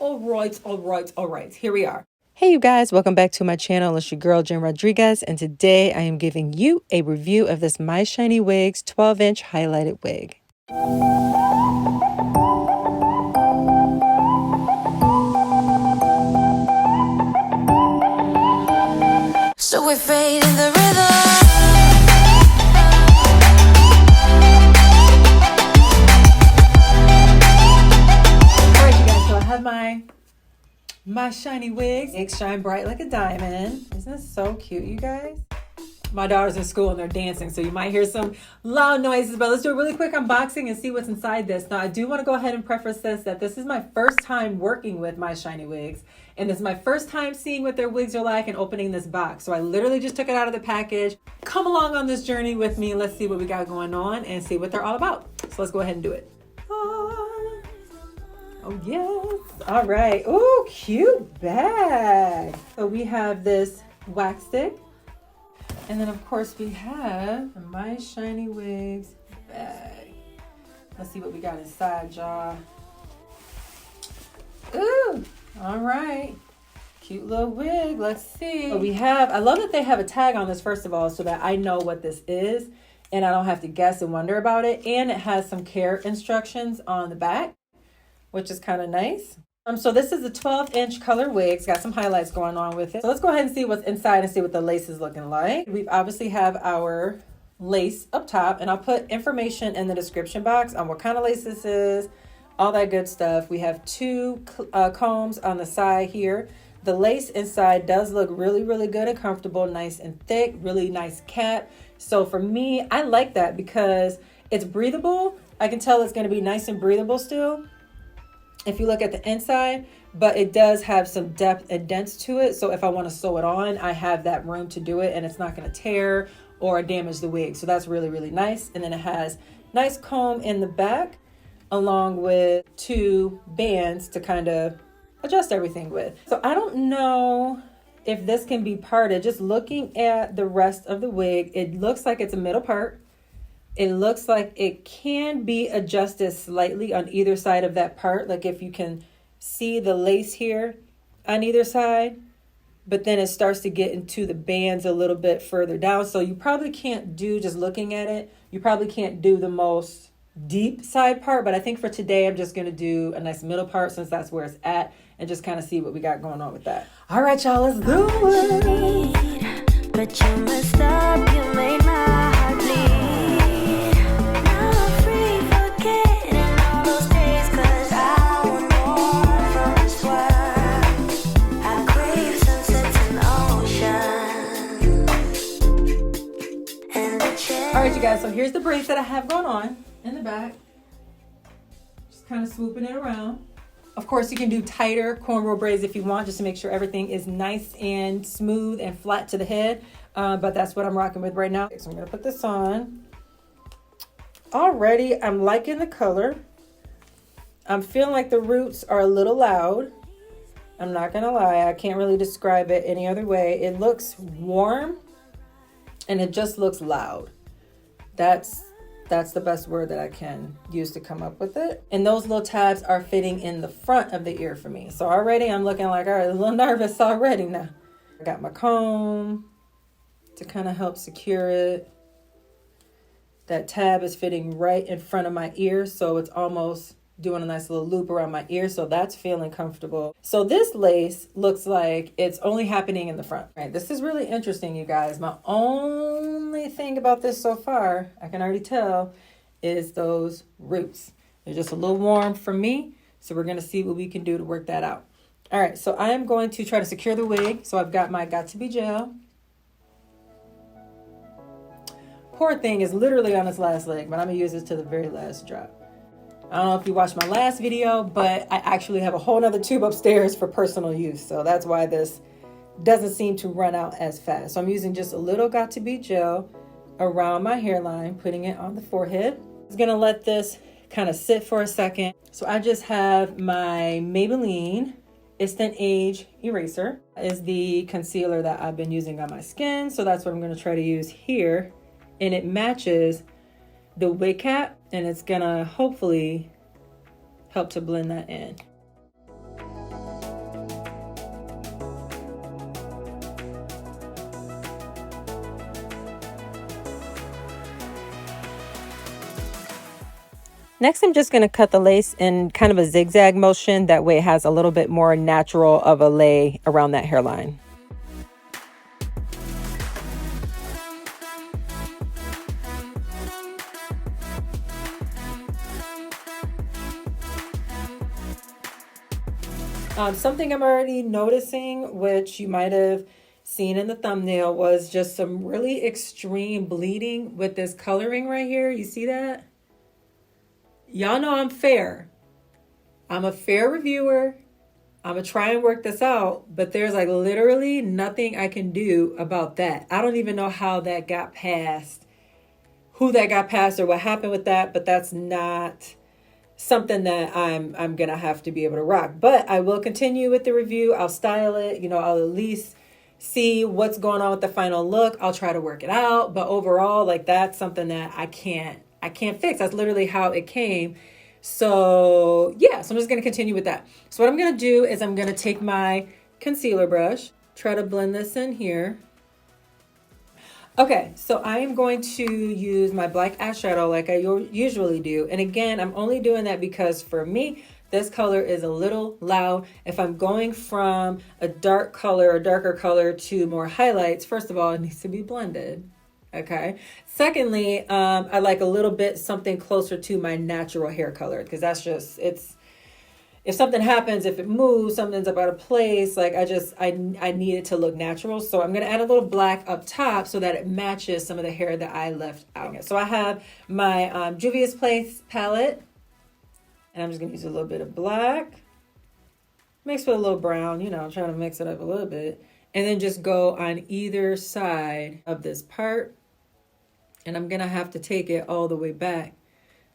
All right. Here we are. Hey you guys, welcome back to my channel. It's your girl Jen Rodriguez, and today I am giving you a review of this My Shiny Wigs 12-inch highlighted wig. So we're fading the rhythm. My Shiny Wigs. Eggs shine bright like a diamond. Isn't this so cute, you guys? My daughter's in school and they're dancing, so you might hear some loud noises, but let's do a really quick unboxing and see what's inside this. Now, I do want to go ahead and preface this that this is my first time working with My Shiny Wigs, and this is my first time seeing what their wigs are like and opening this box. So I literally just took it out of the package. Come along on this journey with me. Let's see what we got going on and see what they're all about. So let's go ahead and do it. Oh yes, all right. Oh, cute bag. So we have this wax stick. And then of course we have the My Shiny Wigs bag. Let's see what we got inside, y'all. Ooh, all right. Cute little wig, let's see. So we have, I love that they have a tag on this first of all, so that I know what this is and I don't have to guess and wonder about it. And it has some care instructions on the back, which is kind of nice. So this is a 12-inch color wig. It's got some highlights going on with it. So let's go ahead and see what's inside and see what the lace is looking like. We obviously have our lace up top, and I'll put information in the description box on what kind of lace this is, all that good stuff. We have two combs on the side here. The lace inside does look really, really good and comfortable, nice and thick, really nice cap. So for me, I like that because it's breathable. I can tell it's going to be nice and breathable still if you look at the inside, but it does have some depth and dents to it. So if I want to sew it on, I have that room to do it and it's not going to tear or damage the wig. So that's really, really nice. And then it has nice comb in the back along with two bands to kind of adjust everything with. So I don't know if this can be parted. Just looking at the rest of the wig, it looks like it's a middle part. It looks like it can be adjusted slightly on either side of that part. Like if you can see the lace here on either side, but then it starts to get into the bands a little bit further down. So you probably can't do, just looking at it, you probably can't do the most deep side part. But I think for today, I'm just going to do a nice middle part since that's where it's at and just kind of see what we got going on with that. All right, y'all, let's do it. But you messed up, you made my heart bleed. All right, you guys, so here's the braids that I have going on in the back. Just kind of swooping it around. Of course, you can do tighter cornrow braids if you want, just to make sure everything is nice and smooth and flat to the head. But that's what I'm rocking with right now. So I'm gonna put this on. Already, I'm liking the color. I'm feeling like the roots are a little loud. I'm not gonna lie, I can't really describe it any other way. It looks warm and it just looks loud. That's the best word that I can use to come up with it. And those little tabs are fitting in the front of the ear for me. So already I'm looking like, all right, a little nervous already now. I got my comb to kind of help secure it. That tab is fitting right in front of my ear, so it's almost doing a nice little loop around my ear, so that's feeling comfortable. So this lace looks like it's only happening in the front. All right, this is really interesting, you guys. My only thing about this so far, I can already tell, is those roots. They're just a little warm for me, so we're gonna see what we can do to work that out. All right, so I am going to try to secure the wig. So I've got my Got To Be gel. Poor thing is literally on its last leg, but I'm gonna use it to the very last drop. I don't know if you watched my last video, but I actually have a whole nother tube upstairs for personal use. So that's why this doesn't seem to run out as fast. So I'm using just a little Got To Be gel around my hairline, putting it on the forehead. I'm gonna let this kind of sit for a second. So I just have my Maybelline Instant Age Eraser. Is the concealer that I've been using on my skin. So that's what I'm gonna try to use here. And it matches the wig cap, and it's gonna hopefully help to blend that in. Next, I'm just going to cut the lace in kind of a zigzag motion. That way it has a little bit more natural of a lay around that hairline. Something I'm already noticing, which you might have seen in the thumbnail, was just some really extreme bleeding with this coloring right here. You see that? Y'all know I'm fair. I'm a fair reviewer. I'm gonna try and work this out, but there's like literally nothing I can do about that. I don't even know how that got past, who that got past or what happened with that, but that's not something that I'm gonna have to be able to rock. But I will continue with the review. I'll style it, you know, I'll at least see what's going on with the final look. I'll try to work it out. But overall, like, that's something that I can't fix. That's literally how it came. So yeah, so I'm just gonna continue with that. So what I'm gonna do is I'm gonna take my concealer brush, try to blend this in here. Okay, so I am going to use my black eyeshadow like I usually do. And again, I'm only doing that because for me, this color is a little loud. If I'm going from a dark color or darker color to more highlights, first of all, it needs to be blended. Okay. Secondly, I like a little bit something closer to my natural hair color, because that's just, if something happens, if it moves, something's up out of place, like I need it to look natural. So I'm going to add a little black up top so that it matches some of the hair that I left out. So I have my Juvia's Place palette, and I'm just going to use a little bit of black, mix with a little brown, you know, trying to mix it up a little bit, and then just go on either side of this part. And I'm going to have to take it all the way back.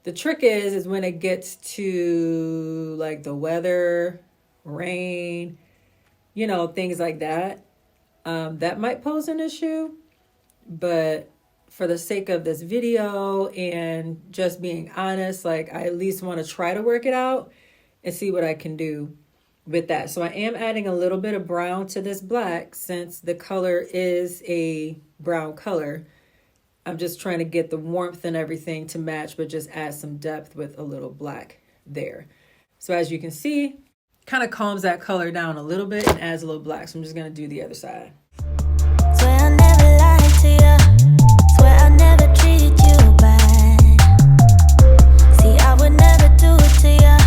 The trick is when it gets to like the weather, rain, you know, things like that, that might pose an issue. But for the sake of this video and just being honest, like, I at least want to try to work it out and see what I can do with that. So I am adding a little bit of brown to this black since the color is a brown color. I'm just trying to get the warmth and everything to match, but just add some depth with a little black there. So as you can see, kind of calms that color down a little bit and adds a little black. So I'm just going to do the other side. Swear I never lied to you. Swear I never treated you bad. See, I would never do it to you.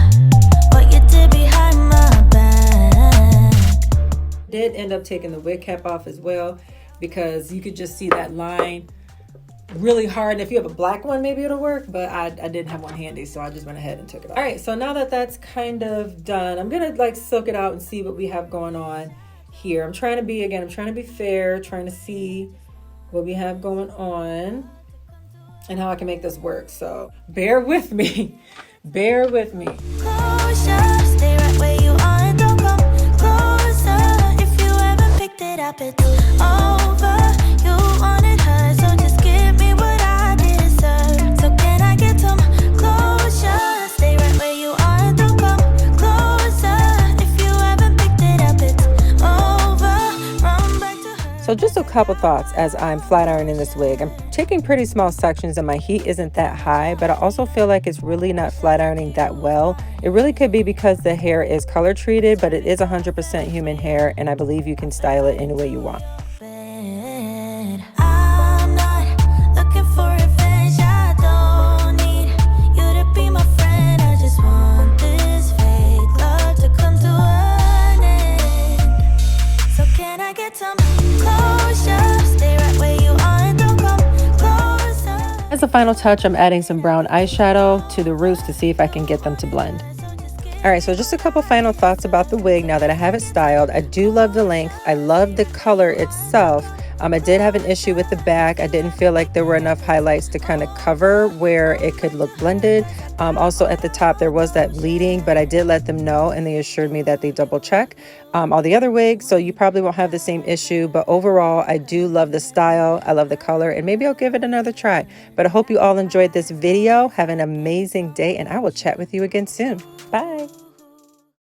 What you did behind my back. Did end up taking the wig cap off as well, because you could just see that line really hard. And if you have a black one, maybe it'll work, but I didn't have one handy, so I just went ahead and took it off. All right, so now that that's kind of done, I'm gonna like silk it out and see what we have going on here. I'm trying to be fair, trying to see what we have going on and how I can make this work. So bear with me. Bear with me. Closure, stay right where you are and don't come closer. If you haven't picked it up, it's over. You wanted her, so just give me what I deserve. So can I get some closure? Stay right where you are and don't come closer. If you haven't picked it up, it's over. Run back to her. So just a couple thoughts as I'm flat ironing this wig. I'm taking pretty small sections and my heat isn't that high, but I also feel like it's really not flat ironing that well. It really could be because the hair is color treated, but it is 100% human hair, and I believe you can style it any way you want. I'm not looking for revenge. I don't need you to be my friend. I just want this fake love to come to an end. So can I get some closure? Stay right where you are and don't come closer. As a final touch, I'm adding some brown eyeshadow to the roots to see if I can get them to blend. All right, so just a couple final thoughts about the wig now that I have it styled. I do love the length. I love the color itself. I did have an issue with the back. I didn't feel like there were enough highlights to kind of cover where it could look blended. Also at the top, there was that bleeding, but I did let them know and they assured me that they double check all the other wigs. So you probably won't have the same issue, but overall, I do love the style. I love the color, and maybe I'll give it another try. But I hope you all enjoyed this video. Have an amazing day, and I will chat with you again soon. Bye.